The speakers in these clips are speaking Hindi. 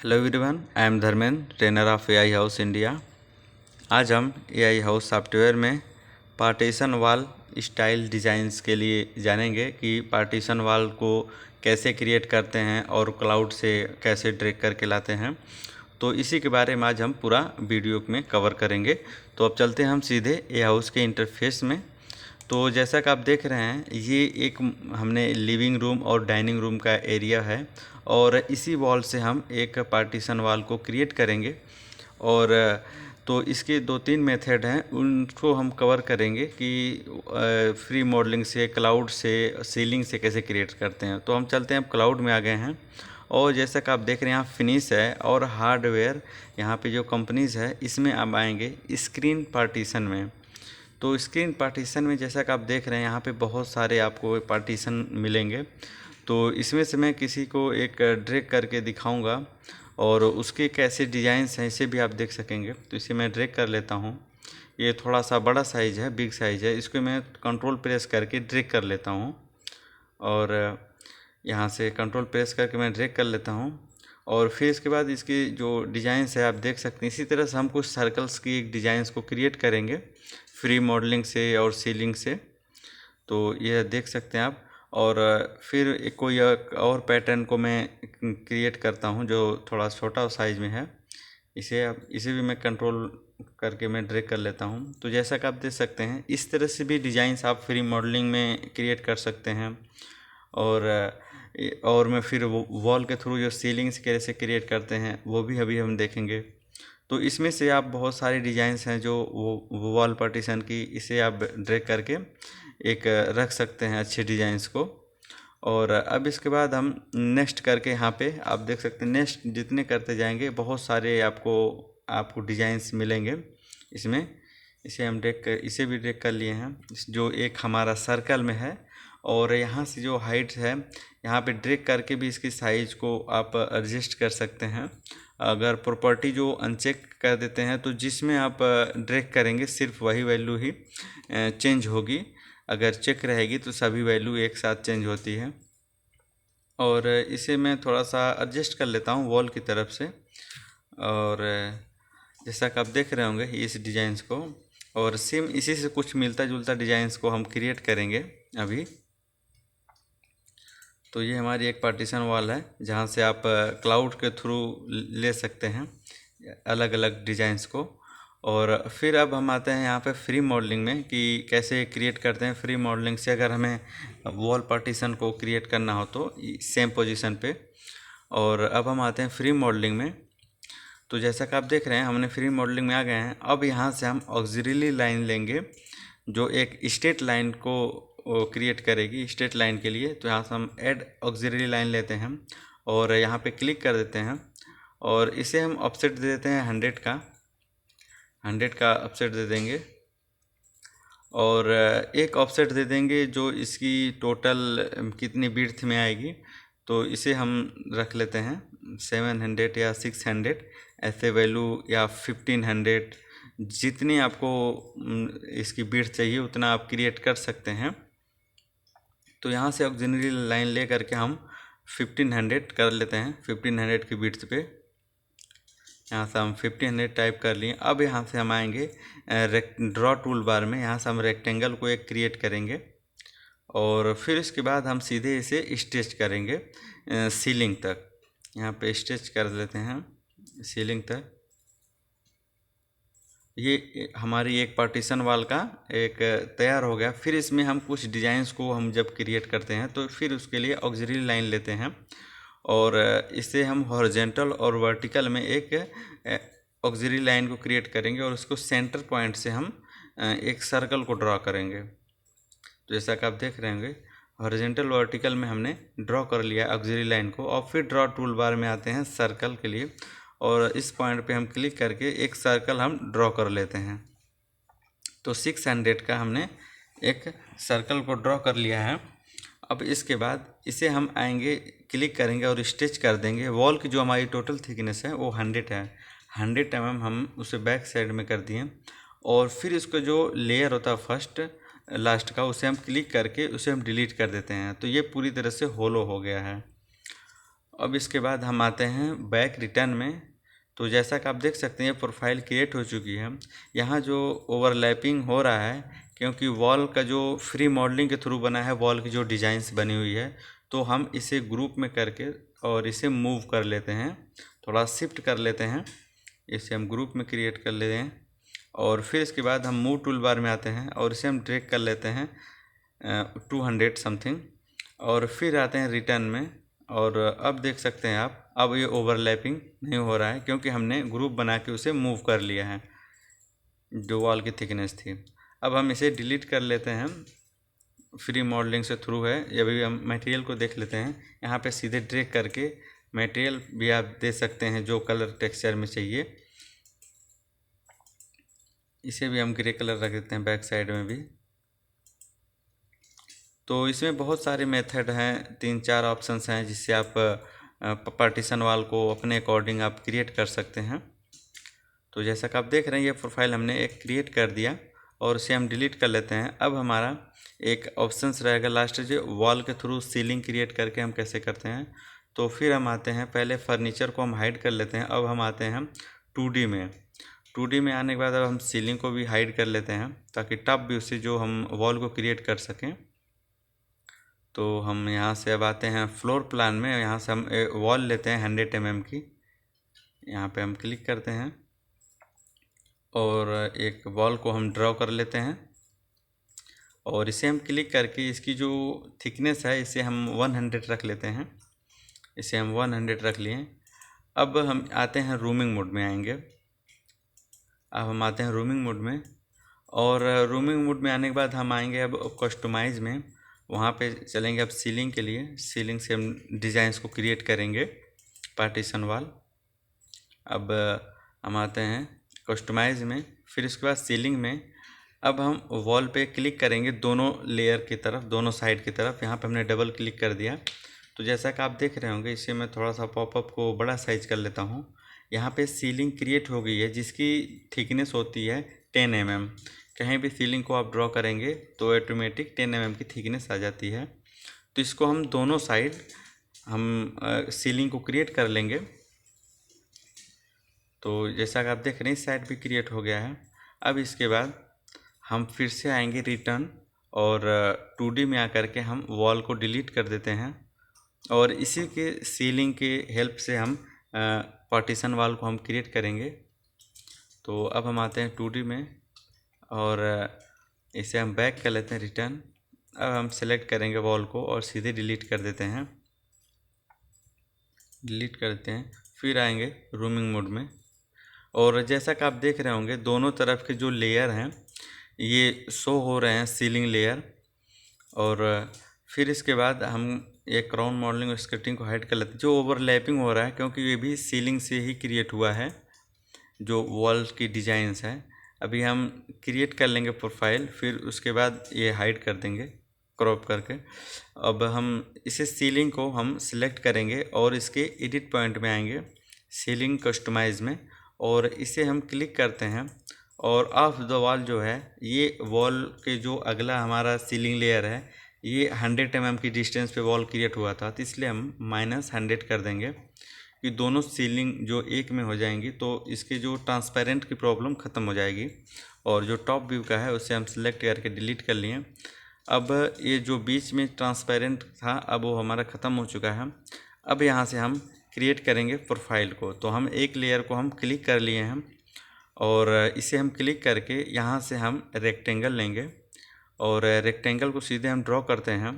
Hello everyone, I am Dharmendra, trainer of AI house India. आज हम एआई हाउस सॉफ्टवेयर में पार्टीशन वाल स्टाइल डिज़ाइंस के लिए जानेंगे कि पार्टीशन वाल को कैसे क्रिएट करते हैं और क्लाउड से कैसे ड्रैग करके लाते हैं। तो इसी के बारे में आज हम पूरा वीडियो में कवर करेंगे। तो अब चलते हैं हम सीधे एआई हाउस के इंटरफेस में। तो जैसा कि आप देख रहे हैं, ये एक हमने लिविंग रूम और डाइनिंग रूम का एरिया है और इसी वॉल से हम एक पार्टीशन वॉल को क्रिएट करेंगे। और तो इसके दो तीन मेथड हैं, उनको हम कवर करेंगे कि फ्री मॉडलिंग से, क्लाउड से, सीलिंग से कैसे क्रिएट करते हैं। तो हम चलते हैं, अब क्लाउड में आ गए हैं और जैसा कि आप देख रहे हैं यहाँ फिनिश है और हार्डवेयर, यहाँ पे जो कंपनीज़ है इसमें आप आएंगे स्क्रीन पार्टीशन में। तो स्क्रीन पार्टीशन में जैसा कि आप देख रहे हैं यहाँ पे बहुत सारे आपको पार्टीशन मिलेंगे। तो इसमें से मैं किसी को एक ड्रैग करके दिखाऊंगा और उसके कैसे डिज़ाइंस हैं इसे भी आप देख सकेंगे। तो इसे मैं ड्रैग कर लेता हूँ। ये थोड़ा सा बड़ा साइज़ है, बिग साइज़ है, इसको मैं कंट्रोल प्रेस करके ड्रैग कर लेता हूँ और यहाँ से कंट्रोल प्रेस करके मैं ड्रैग कर लेता हूँ। और फिर इसके बाद इसकी जो डिज़ाइंस है आप देख सकते हैं। इसी तरह से हम कुछ सर्कल्स की एक डिज़ाइंस को क्रिएट करेंगे फ्री मॉडलिंग से और सीलिंग से। तो यह देख सकते हैं आप। और फिर एक कोई और पैटर्न को मैं क्रिएट करता हूं जो थोड़ा छोटा साइज़ में है। इसे भी मैं कंट्रोल करके मैं ड्रैग कर लेता हूं। तो जैसा कि आप देख सकते हैं, इस तरह से भी डिज़ाइंस आप फ्री मॉडलिंग में क्रिएट कर सकते हैं। और मैं फिर वॉल के थ्रू जो सीलिंग्स कैसे क्रिएट करते हैं वो भी अभी हम देखेंगे। तो इसमें से आप बहुत सारी डिज़ाइंस हैं जो वो वॉल पार्टीशन की, इसे आप ड्रैग करके एक रख सकते हैं अच्छे डिज़ाइंस को। और अब इसके बाद हम नेक्स्ट करके यहाँ पे आप देख सकते हैं, नेक्स्ट जितने करते जाएंगे बहुत सारे आपको डिज़ाइंस मिलेंगे इसमें। इसे भी ड्रैग कर लिए हैं, जो एक हमारा सर्कल में है। और यहाँ से जो हाइट है यहाँ पे ड्रैग करके भी इसकी साइज़ को आप एडजस्ट कर सकते हैं। अगर प्रॉपर्टी जो अनचेक कर देते हैं तो जिसमें आप ड्रैग करेंगे सिर्फ वही वैल्यू ही चेंज होगी, अगर चेक रहेगी तो सभी वैल्यू एक साथ चेंज होती है। और इसे मैं थोड़ा सा एडजस्ट कर लेता हूँ वॉल की तरफ से। और जैसा कि आप देख रहे होंगे इस डिज़ाइंस को, और सेम इसी से कुछ मिलता जुलता डिज़ाइंस को हम क्रिएट करेंगे अभी। तो ये हमारी एक पार्टीशन वॉल है जहाँ से आप क्लाउड के थ्रू ले सकते हैं अलग अलग डिज़ाइंस को। और फिर अब हम आते हैं यहाँ पे फ्री मॉडलिंग में कि कैसे क्रिएट करते हैं। फ्री मॉडलिंग से अगर हमें वॉल पार्टीशन को क्रिएट करना हो तो सेम पोजीशन पे। और अब हम आते हैं फ्री मॉडलिंग में। तो जैसा कि आप देख रहे हैं हमने फ्री मॉडलिंग में आ गए हैं। अब यहाँ से हम ऑक्सिलरी लाइन लेंगे जो एक स्ट्रेट लाइन को क्रिएट करेगी स्ट्रेट लाइन के लिए। तो यहाँ से हम ऐड ऑक्सिलरी लाइन लेते हैं और यहाँ पे क्लिक कर देते हैं और इसे हम ऑफसेट दे देते हैं 100 का ऑफसेट दे देंगे। और एक ऑफसेट दे देंगे जो इसकी टोटल कितनी विड्थ में आएगी। तो इसे हम रख लेते हैं 700 या 600 ऐसे वैल्यू, या 1500, जितनी आपको इसकी विड्थ चाहिए उतना आप क्रिएट कर सकते हैं। तो यहाँ से ऑक्सिलरी लाइन ले करके हम 1500 कर लेते हैं 1500 की विड्थ पे। यहाँ से हम 1500 टाइप कर लिए। अब यहाँ से हम आएंगे ड्रॉ टूल बार में, यहाँ से हम रेक्टेंगल को एक क्रिएट करेंगे और फिर इसके बाद हम सीधे इसे स्ट्रेच करेंगे सीलिंग तक। यहाँ पे स्ट्रेच कर लेते हैं सीलिंग तक। ये हमारी एक पार्टीशन वॉल का एक तैयार हो गया। फिर इसमें हम कुछ डिज़ाइंस को हम जब क्रिएट करते हैं तो फिर उसके लिए ऑक्सिलरी लाइन लेते हैं और इससे हम हॉरिजॉन्टल और वर्टिकल में एक ऑक्सिलरी लाइन को क्रिएट करेंगे और उसको सेंटर पॉइंट से हम एक सर्कल को ड्रॉ करेंगे। तो जैसा कि आप देख रहे होंगे हॉरिजॉन्टल वर्टिकल में हमने ड्रॉ कर लिया ऑक्सिलरी लाइन को। और फिर ड्रॉ टूल बार में आते हैं सर्कल के लिए और इस पॉइंट पे हम क्लिक करके एक सर्कल हम ड्रॉ कर लेते हैं। तो 600 का हमने एक सर्कल को ड्रॉ कर लिया है। अब इसके बाद इसे हम आएंगे, क्लिक करेंगे और स्टिच कर देंगे। वॉल की जो हमारी टोटल थिकनेस है वो 100 है। 100 mm हम उसे बैक साइड में कर दिए और फिर इसका जो लेयर होता है फर्स्ट लास्ट का, उसे हम क्लिक करके उसे हम डिलीट कर देते हैं। तो ये पूरी तरह से होलो हो गया है। अब इसके बाद हम आते हैं बैक रिटर्न में। तो जैसा कि आप देख सकते हैं प्रोफाइल क्रिएट हो चुकी है। यहाँ जो ओवरलैपिंग हो रहा है क्योंकि वॉल का जो फ्री मॉडलिंग के थ्रू बना है, वॉल की जो डिज़ाइंस बनी हुई है, तो हम इसे ग्रुप में करके और इसे मूव कर लेते हैं, थोड़ा शिफ्ट कर लेते हैं। इसे हम ग्रुप में क्रिएट कर लेते हैं और फिर इसके बाद हम मूव टूल बार में आते हैं और इसे हम ड्रैग कर लेते हैं 200 समथिंग और फिर आते हैं रिटर्न में। और अब देख सकते हैं आप, अब ये ओवरलैपिंग नहीं हो रहा है क्योंकि हमने ग्रुप बना के उसे मूव कर लिया है जो वॉल की थिकनेस थी। अब हम इसे डिलीट कर लेते हैं, फ्री मॉडलिंग से थ्रू है। अभी हम मटेरियल को देख लेते हैं, यहाँ पे सीधे ड्रैग करके मटेरियल भी आप दे सकते हैं जो कलर टेक्सचर में चाहिए। इसे भी हम ग्रे कलर रख देते हैं बैक साइड में भी। तो इसमें बहुत सारे मेथड हैं, 3-4 ऑप्शंस हैं जिससे आप पार्टीशन वाल को अपने अकॉर्डिंग आप क्रिएट कर सकते हैं। तो जैसा कि आप देख रहे हैं ये प्रोफाइल हमने एक क्रिएट कर दिया और इसे हम डिलीट कर लेते हैं। अब हमारा एक ऑप्शंस रहेगा लास्ट, जो वॉल के थ्रू सीलिंग क्रिएट करके हम कैसे करते हैं। तो फिर हम आते हैं, पहले फर्नीचर को हम हाइड कर लेते हैं। अब हम आते हैं 2D में। 2D में आने के बाद अब हम सीलिंग को भी हाइड कर लेते हैं ताकि टॉप व्यू से जो हम वॉल को क्रिएट कर सकें। तो हम यहाँ से अब आते हैं फ्लोर प्लान में। यहाँ से हम वॉल लेते हैं 100 mm की, यहाँ पे हम क्लिक करते हैं और एक वॉल को हम ड्रॉ कर लेते हैं और इसे हम क्लिक करके इसकी जो थिकनेस है इसे हम 100 रख लेते हैं। इसे हम 100 रख लिए। अब हम आते हैं रूमिंग मोड में आएंगे। अब हम आते हैं रूमिंग मोड में और रूमिंग मोड में आने के बाद हम आएंगे अब कस्टमाइज़ में। वहाँ पे चलेंगे अब सीलिंग के लिए। सीलिंग से हम डिज़ाइंस को क्रिएट करेंगे पार्टीशन वाल। अब हम आते हैं कस्टमाइज़ में, फिर इसके बाद सीलिंग में। अब हम वॉल पे क्लिक करेंगे दोनों लेयर की तरफ, दोनों साइड की तरफ। यहाँ पे हमने डबल क्लिक कर दिया। तो जैसा कि आप देख रहे होंगे, इसे मैं थोड़ा सा पॉपअप को बड़ा साइज कर लेता हूँ। यहाँ पे सीलिंग क्रिएट हो गई है जिसकी थिकनेस होती है 10 mm। कहीं भी सीलिंग को आप ड्रॉ करेंगे तो ऑटोमेटिक 10 mm की थिकनेस आ जाती है। तो इसको हम दोनों साइड हम सीलिंग को क्रिएट कर लेंगे। तो जैसा कि आप देख रहे हैं इस साइड भी क्रिएट हो गया है। अब इसके बाद हम फिर से आएंगे रिटर्न और 2D में आकर के हम वॉल को डिलीट कर देते हैं और इसी के सीलिंग के हेल्प से हम पार्टीशन वॉल को हम क्रिएट करेंगे। तो अब हम आते हैं 2D में और इसे हम बैक कर लेते हैं रिटर्न। अब हम सेलेक्ट करेंगे वॉल को और सीधे डिलीट कर देते हैं, डिलीट करते हैं। फिर आएंगे रूमिंग मोड में और जैसा कि आप देख रहे होंगे दोनों तरफ के जो लेयर हैं ये शो हो रहे हैं, सीलिंग लेयर। और फिर इसके बाद हम ये क्राउन मॉडलिंग और स्क्रिप्टिंग को हाइड कर लेते हैं। जो ओवरलैपिंग हो रहा है क्योंकि ये भी सीलिंग से ही क्रिएट हुआ है, जो वॉल की डिज़ाइंस है। अभी हम क्रिएट कर लेंगे प्रोफाइल, फिर उसके बाद ये हाइड कर देंगे क्रॉप करके। अब हम इसे सीलिंग को हम सिलेक्ट करेंगे और इसके एडिट पॉइंट में आएंगे, सीलिंग कस्टमाइज़ में, और इसे हम क्लिक करते हैं। और ऑफ द वॉल जो है, ये वॉल के जो अगला हमारा सीलिंग लेयर है ये 100 mm की डिस्टेंस पे वॉल क्रिएट हुआ था, तो इसलिए हम -100 कर देंगे कि दोनों सीलिंग जो एक में हो जाएंगी। तो इसके जो ट्रांसपेरेंट की प्रॉब्लम ख़त्म हो जाएगी। और जो टॉप व्यू का है उसे हम सिलेक्ट करके डिलीट कर लिए। अब ये जो बीच में ट्रांसपेरेंट था अब वो हमारा ख़त्म हो चुका है। अब यहाँ से हम क्रिएट करेंगे प्रोफाइल को। तो हम एक लेयर को हम क्लिक कर लिए हैं और इसे हम क्लिक करके यहाँ से हम रेक्टेंगल लेंगे और रेक्टेंगल को सीधे हम ड्रॉ करते हैं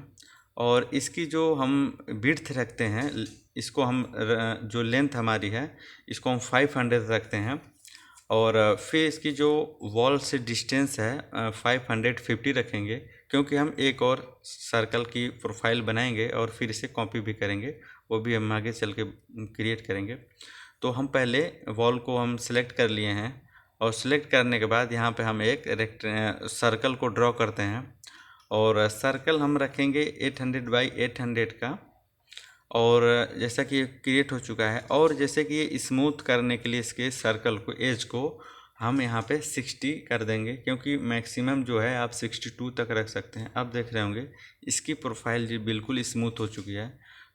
और इसकी जो हम विड्थ रखते हैं, इसको हम जो लेंथ हमारी है इसको हम 500 रखते हैं। और फिर इसकी जो वॉल से डिस्टेंस है 550 रखेंगे, क्योंकि हम एक और सर्कल की प्रोफाइल बनाएंगे और फिर इसे कॉपी भी करेंगे, वो भी हम आगे चल के क्रिएट करेंगे। तो हम पहले वॉल को हम सिलेक्ट कर लिए हैं और सिलेक्ट करने के बाद यहाँ पे हम एक सर्कल को ड्रॉ करते हैं और सर्कल हम रखेंगे 800 बाई 800 का। और जैसा कि ये क्रिएट हो चुका है और जैसे कि ये स्मूथ करने के लिए इसके सर्कल को, एज को हम यहाँ पे 60 कर देंगे, क्योंकि मैक्सिमम जो है आप 62 तक रख सकते हैं। अब देख रहे होंगे इसकी प्रोफाइल जी बिल्कुल स्मूथ हो चुकी है।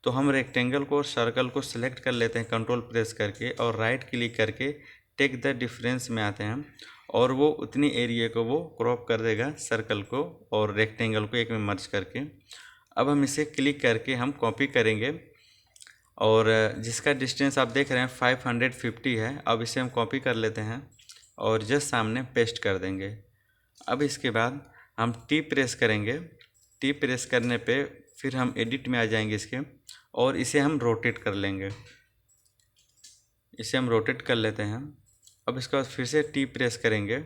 तो हम रेक्टेंगल को और सर्कल को सिलेक्ट कर लेते हैं कंट्रोल प्रेस करके, और राइट क्लिक करके टेक द डिफरेंस में आते हैं, और वो उतनी एरिया को वो क्रॉप कर देगा सर्कल को और रेक्टेंगल को एक में मर्ज करके। अब हम इसे क्लिक करके हम कॉपी करेंगे, और जिसका डिस्टेंस आप देख रहे हैं 550 है। अब इसे हम कॉपी कर लेते हैं और जस्ट सामने पेस्ट कर देंगे। अब इसके बाद हम टी प्रेस करेंगे। टी प्रेस करने पे फिर हम एडिट में आ जाएंगे इसके, और इसे हम रोटेट कर लेंगे। इसे हम रोटेट कर लेते हैं। अब इसके बाद फिर से टी प्रेस करेंगे।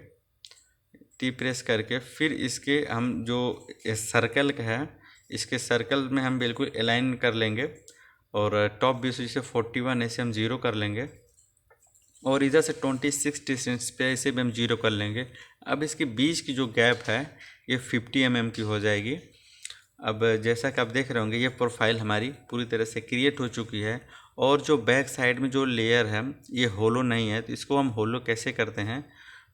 टी प्रेस करके फिर इसके हम जो सर्कल का है, इसके सर्कल में हम बिल्कुल अलाइन कर लेंगे, और टॉप व्यू से इसे 41 ऐसे हम 0 कर लेंगे, और इधर से 26 डिस्टेंस पे इसे भी हम 0 कर लेंगे। अब इसके बीच की जो गैप है ये 50 mm की हो जाएगी। अब जैसा कि आप देख रहे होंगे ये प्रोफाइल हमारी पूरी तरह से क्रिएट हो चुकी है, और जो बैक साइड में जो लेयर है ये होलो नहीं है, तो इसको हम होलो कैसे करते हैं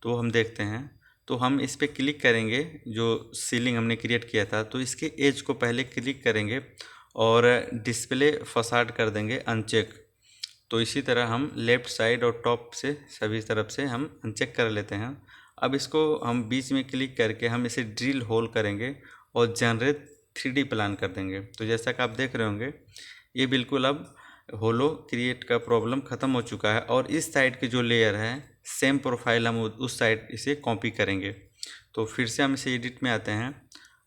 तो हम देखते हैं। तो हम इस पर क्लिक करेंगे, जो सीलिंग हमने क्रिएट किया था, तो इसके एज को पहले क्लिक करेंगे और डिस्प्ले फसाड कर देंगे अनचेक। तो इसी तरह हम लेफ़्ट साइड और टॉप से सभी तरफ से हम अनचेक कर लेते हैं। अब इसको हम बीच में क्लिक करके हम इसे ड्रिल होल करेंगे और जनरेट 3D प्लान कर देंगे। तो जैसा कि आप देख रहे होंगे ये बिल्कुल अब होलो क्रिएट का प्रॉब्लम ख़त्म हो चुका है, और इस साइड की जो लेयर है सेम प्रोफाइल हम उस साइड इसे कॉपी करेंगे। तो फिर से हम इसे एडिट में आते हैं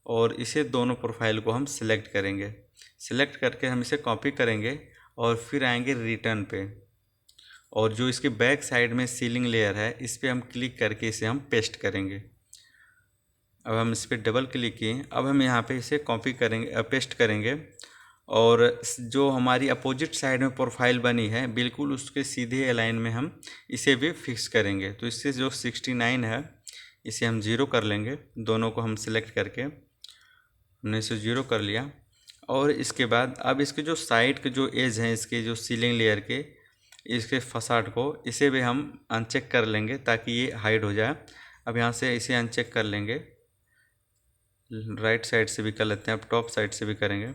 और इसे दोनों प्रोफाइल को हम सिलेक्ट करेंगे। सिलेक्ट करके हम इसे कॉपी करेंगे और फिर आएंगे रिटर्न पे, और जो इसके बैक साइड में सीलिंग लेयर है इस पर हम क्लिक करके इसे हम पेस्ट करेंगे। अब हम इस पर डबल क्लिक किए। अब हम यहाँ पे इसे कॉपी करेंगे, पेस्ट करेंगे, और जो हमारी अपोजिट साइड में प्रोफाइल बनी है बिल्कुल उसके सीधे अलाइन में हम इसे भी फिक्स करेंगे। तो इससे जो 69 है इसे हम 0 कर लेंगे। दोनों को हम सिलेक्ट करके हमने इसे 0 कर लिया, और इसके बाद अब इसके जो साइड के जो एज हैं इसके जो सीलिंग लेयर के, इसके फसाड को इसे भी हम अनचेक कर लेंगे ताकि ये हाइड हो जाए। अब यहाँ से इसे अनचेक कर लेंगे, राइट साइड से भी कर लेते हैं, अब टॉप साइड से भी करेंगे।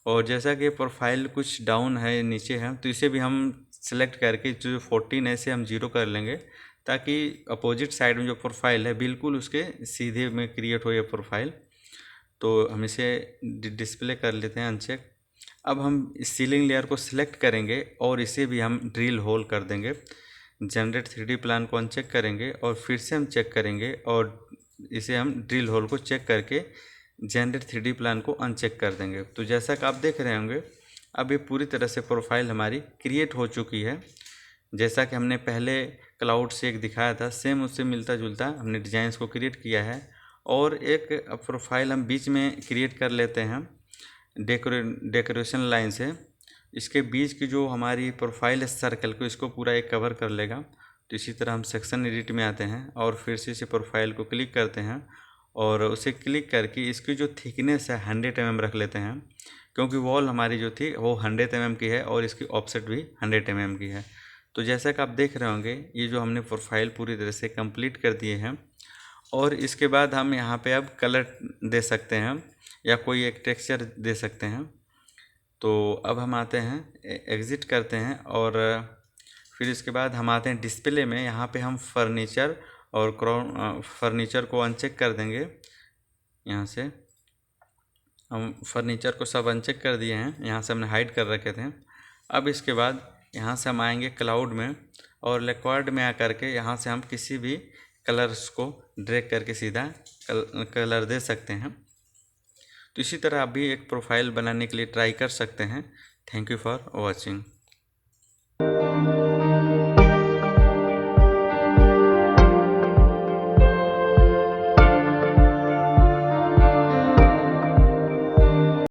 और जैसा कि प्रोफाइल कुछ डाउन है, नीचे है, तो इसे भी हम सिलेक्ट करके जो 14 है इसे हम 0 कर लेंगे, ताकि अपोजिट साइड में जो प्रोफाइल है बिल्कुल उसके सीधे में क्रिएट हो ये प्रोफाइल। तो हम इसे डिस्प्ले कर लेते हैं अनचेक। अब हम इस सीलिंग लेयर को सिलेक्ट करेंगे और इसे भी हम ड्रिल होल कर देंगे। जनरेट 3D प्लान को अनचेक करेंगे और फिर से हम चेक करेंगे, और इसे हम ड्रिल होल को चेक करके जनरेट 3D प्लान को अनचेक कर देंगे। तो जैसा कि आप देख रहे होंगे अब ये पूरी तरह से प्रोफाइल हमारी क्रिएट हो चुकी है। जैसा कि हमने पहले क्लाउड से एक दिखाया था, सेम उससे मिलता जुलता हमने डिज़ाइंस को क्रिएट किया है। और एक प्रोफाइल हम बीच में क्रिएट कर लेते हैं डेकोरेशन लाइन से। इसके बीच की जो हमारी प्रोफाइल है सर्कल को, इसको पूरा एक कवर कर लेगा। तो इसी तरह हम सेक्शन एडिट में आते हैं और फिर से इसे प्रोफाइल को क्लिक करते हैं, और उसे क्लिक करके इसकी जो थिकनेस है 100 mm रख लेते हैं, क्योंकि वॉल हमारी जो थी वो 100 mm की है और इसकी ऑफसेट भी 100 mm की है। तो जैसा कि आप देख रहे होंगे ये जो हमने प्रोफाइल पूरी तरह से कंप्लीट कर दिए हैं, और इसके बाद हम यहाँ पे अब कलर दे सकते हैं या कोई एक टेक्सचर दे सकते हैं। तो अब हम आते हैं, एग्ज़िट करते हैं, और फिर इसके बाद हम आते हैं डिस्प्ले में। यहाँ पे हम फर्नीचर और फर्नीचर को अनचेक कर देंगे। यहाँ से हम फर्नीचर को सब अनचेक कर दिए हैं, यहाँ से हमने हाइड कर रखे थे। अब इसके बाद यहाँ से हम आएंगे क्लाउड में, और लेक्वाड में आकर के यहाँ से हम किसी भी कलर्स को ड्रैग करके सीधा कलर दे सकते हैं। तो इसी तरह आप भी एक प्रोफाइल बनाने के लिए ट्राई कर सकते हैं। Thank you for watching.